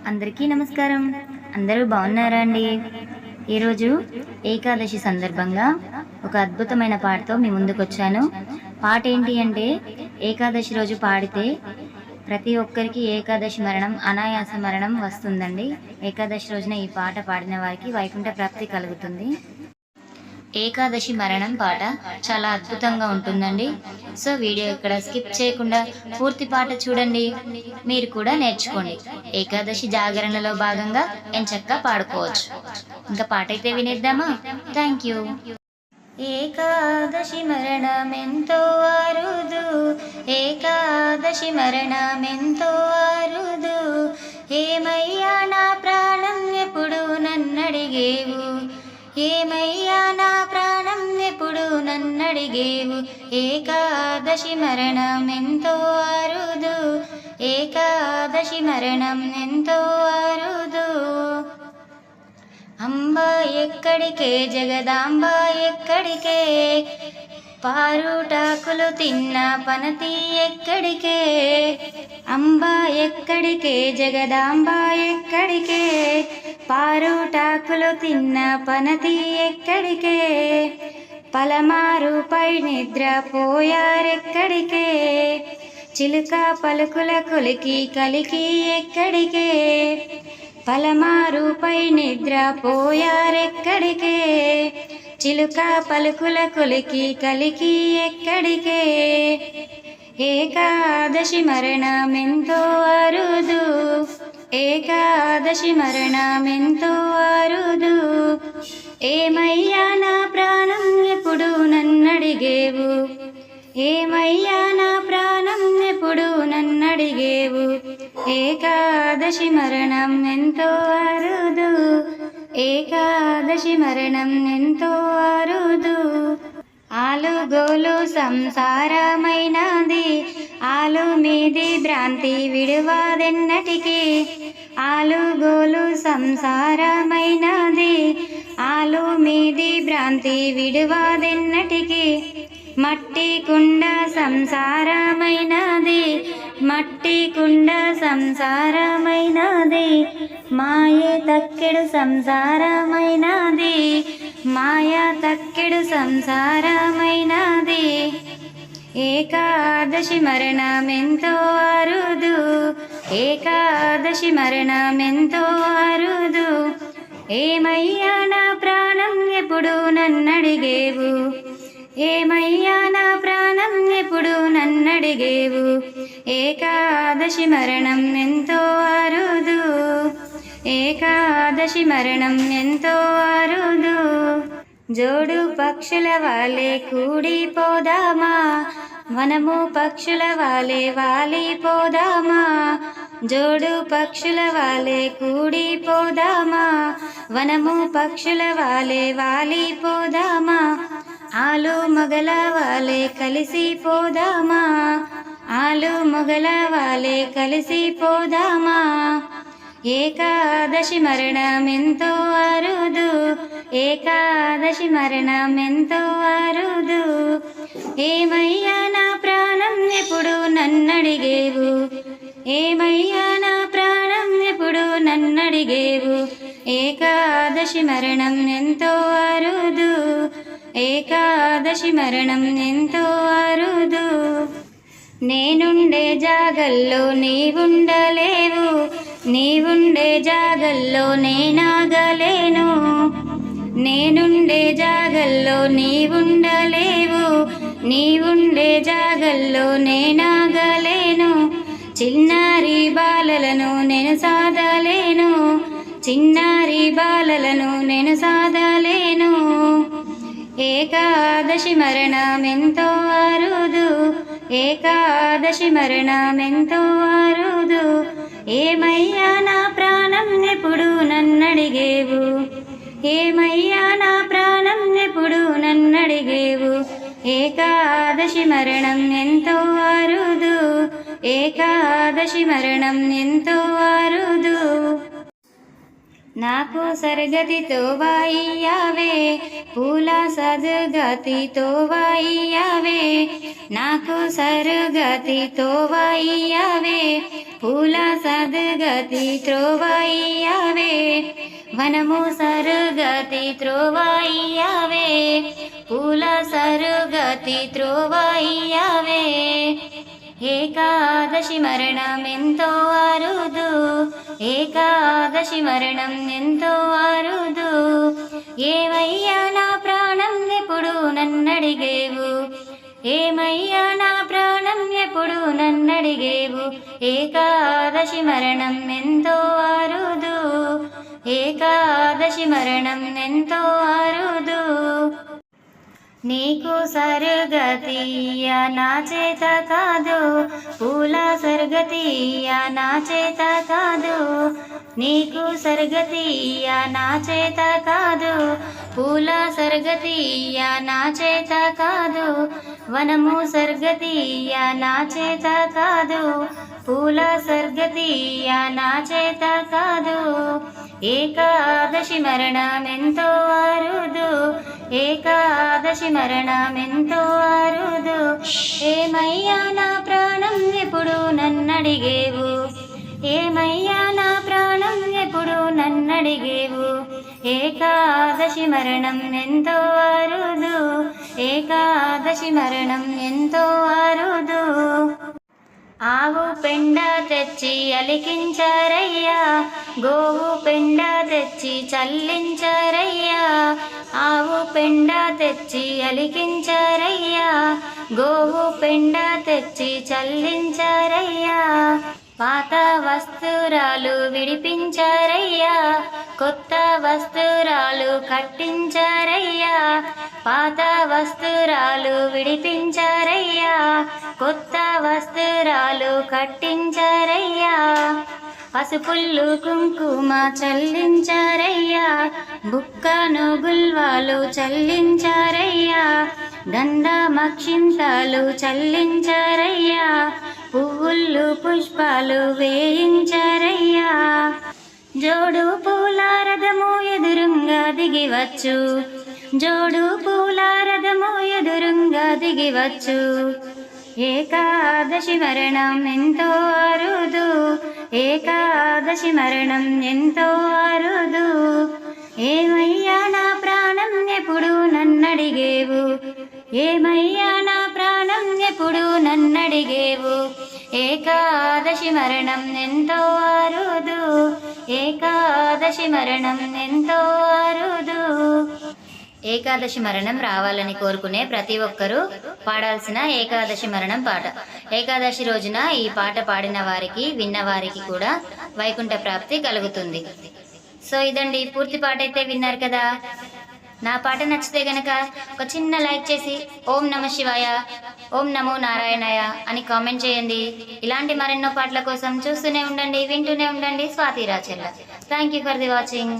అందరికీ నమస్కారం. అందరూ బాగున్నారా అండి? ఈరోజు ఏకాదశి సందర్భంగా ఒక అద్భుతమైన పాటతో మీ ముందుకొచ్చాను. పాట ఏంటి అంటే, ఏకాదశి రోజు పాడితే ప్రతి ఒక్కరికి ఏకాదశి మరణం, అనాయాస మరణం వస్తుందండి. ఏకాదశి రోజున ఈ పాట పాడిన వారికి వైకుంఠ ప్రాప్తి కలుగుతుంది. ఏకాదశి మరణం పాట చాలా అద్భుతంగా ఉంటుందండి. సో వీడియో ఇక్కడ స్కిప్ చేయకుండా పూర్తి పాట చూడండి, మీరు కూడా నేర్చుకోండి. ఏకాదశి జాగరణలో భాగంగా ఎంచక్కా పాడుకోవచ్చు. ఇంకా పాట అయితే వినేద్దామా? Thank you. ఏకాదశి మరణమెంతో అరుదు, ఏకాదశి మరణమెంతో అరుదు, ఏమయ్యా నా ప్రాణం ఎప్పుడు నన్నడిగేవు, ఏమయ్యా నా ప్రాణం ఎప్పుడు నన్నడిగేవు, ఏకాదశి మరణమెంతో అరుదు, ఏకాదశి మరణం ఎంతో అరుదు. అంబా ఎక్కడికే, జగదాంబ ఎక్కడికే, పారుటాకులు తిన్న పనతి ఎక్కడికే, అంబా ఎక్కడికే, జగదాంబ ఎక్కడికే, పారుటాకులు తిన్న పనతి ఎక్కడికే, పలమారుపై నిద్ర పోయారెక్కడికే, చిలుక పలుకుల కొలికి కలికి ఎక్కడికే, పలమారుపై నిద్ర పోయారెక్కడికే, చిలుక పలుకుల కొలికి కలికి ఎక్కడికే, ఏకాదశి మరణమెంతో అరుదు, ఏకాదశి మరణమెంతో అరుదు, ఏమయ్యా నా ప్రాణం ఎప్పుడు నన్నడిగేవు, ఏమయ్యా నా ప్రాణం ఎప్పుడు నన్నడిగేవు, ఏకాదశి మరణం ఎంతో అరుదు, ఏకాదశి మరణం ఎంతో అరుదు. ఆలుగోలు సంసారమైనది, ఆలు మీది భ్రాంతి విడువదెన్నటికి, ఆలుగోలు సంసారమైనది, ఆలు మీది భ్రాంతి విడువదెన్నటికి, మట్టి కుండ సంసారమైనది, మట్టి కుండ సంసారమైనది, మాయే తక్కెడు సంసారమైనది, మాయా తక్కెడు సంసారమైనది, ఏకాదశి మరణమెంతో అరుదు, ఏకాదశి మరణమెంతో అరుదు, ఏమయ్యా నా ప్రాణం ఎప్పుడు నన్నడిగేవు, ఏమయ్యా నా ప్రాణం ఎప్పుడు నన్నడిగేవు, ఏకాదశి మరణం ఎంతో అరుదు, ఏకాదశి మరణం ఎంతో అరుదు. జోడు పక్షుల వాలే కూడిపోదామా, వనము పక్షుల వాలే వాలిపోదామా, జోడు పక్షుల వాలే కూడిపోదామా, వనము పక్షుల వాలే వాలిపోదామా, ఆలు మొగల వాలే కలిసిపోదామా, ఆలు మొగల వాలే కలిసిపోదామా, ఏకాదశి మరణమెంతో అరుదు, ఏకాదశి మరణమెంతో అరుదు, ఏమయ్యా నా ప్రాణం ఎప్పుడు నన్నడిగేవు, ఏమయ్యా నా ప్రాణం ఎప్పుడు నన్నడిగేవు, ఏకాదశి మరణం ఎంతో అరుదు, ఏకాదశి మరణం ఎంతో అరుదు. నేనుండే జాగల్లో నీవుండలేవు, నీవుండే జాగల్లో నేనాగలేను, నేనుండే జాగల్లో నీవుండలేవు, నీవుండే జాగల్లో నేనాగలేను, చిన్నారి బాలలను నేను సాధలేను, చిన్నారి బాలలను నేను సాధలేను, ఏకాదశి మరణమెంతో అరుదు, ఏకాదశి మరణమెంతో అరుదు, ఏమయ్యా నా ప్రాణం ఎప్పుడు నన్నడిగేవు, ఏమయ్యా నా ప్రాణం ఎప్పుడు నన్నడిగేవు, ఏకాదశి మరణం ఎంతో అరుదు, ఏకాదశి మరణం ఎంతో అరుదు. నాకు సర్గతితో వాయియావే పూల సద్గతితో వాయియావే నాకు సర్గతితో వాయియావే పూల సద్గతి త్రోవాయియావే వనము సరుగతి త్రోవాయియావే పూల సరుగతి త్రోవాయియావే ఏకాదశి మరణం ఎంతో అరుదు ఏకాదశి మరణం ఎంతో అరుదు ఏమయ్యా నా ప్రాణం ఎప్పుడు నన్నడిగేవు ఏమయ్యా నా ప్రాణం ఎప్పుడు నన్నడిగేవు ఏకాదశి మరణం ఎంతో అరుదు ఏకాదశి మరణం ఎంతో అరుదు నీకు సరుగతియ నా చేత కాదు పూల సర్గతియ నా చేత కాదు నీకు సర్గతియ నా చేత కాదు పూల సర్గతియ నా చేత కాదు వనము సర్గతియ నా చేత కాదు పూల సర్గతియ నా చేత కాదు ఏకాదశి మరణం ఎంతో అరుదు ఏకాదశి మరణం ఎంతో అరుదు ఏమయ్యా నా ప్రాణం ఎప్పుడు నన్నడిగేవు ఏమయ్యా నా ప్రాణం ఎప్పుడు నన్నడిగేవు ఏకాదశి మరణం ఎంతో అరుదు ఏకాదశి మరణం ఎంతో అరుదు ఆవు పెండ తెచ్చి అలికించారయ్యా గోవు పెండ తెచ్చి చల్లించారయ్యా ఆవు పెండ తెచ్చి అలికించారయ్యా గోవు పెండ తెచ్చి చల్లించారయ్యా పాత వస్త్రాలు విడిపించారయ్యా కొత్త వస్త్రాలు కట్టించారయ్యా పాత వస్త్రాలు విడిపించారయ్యా కొత్త వస్త్రాలు కట్టించారయ్యా పసుపుల్లు కుంకుమ చల్లించారయ్యా బుక్కను గుల్వాలు చల్లించారయ్యా గంధమక్షింతలు చల్లించారయ్యా పువ్వులు పుష్పాలు వేయించారయ్యా జోడు పూల రథము ఎదురుంగా దిగివచ్చు జోడు పూల రథము ఎదురుంగా దిగివచ్చు ఏకాదశి మరణం ఎంతో అరుదు ఏకాదశి మరణం ఎంతో అరుదు ఏమయ్యా నా ప్రాణం ఎప్పుడు నన్నడిగేవు ఏమయ్యా నా ప్రాణం ఎప్పుడు నన్నడిగేవు ఏకాదశి మరణం ఎంతో అరుదు ఏకాదశి మరణం ఎంతో అరుదు ఏకాదశి మరణం రావాలని కోరుకునే ప్రతి ఒక్కరూ పాడాల్సిన ఏకాదశి మరణం పాట. ఏకాదశి రోజున ఈ పాట పాడిన వారికి విన్న వారికి కూడా వైకుంఠ ప్రాప్తి కలుగుతుంది. సో ఇదండి, పూర్తి పాట అయితే విన్నారు కదా. నా పాట నచ్చితే గనక ఒక చిన్న లైక్ చేసి ఓం నమ శివాయ, ఓం నమో నారాయణాయ అని కామెంట్ చేయండి. ఇలాంటి మరెన్నో పాటల కోసం చూస్తూనే ఉండండి, వింటూనే ఉండండి Swathi Rachella. Thank you for the watching.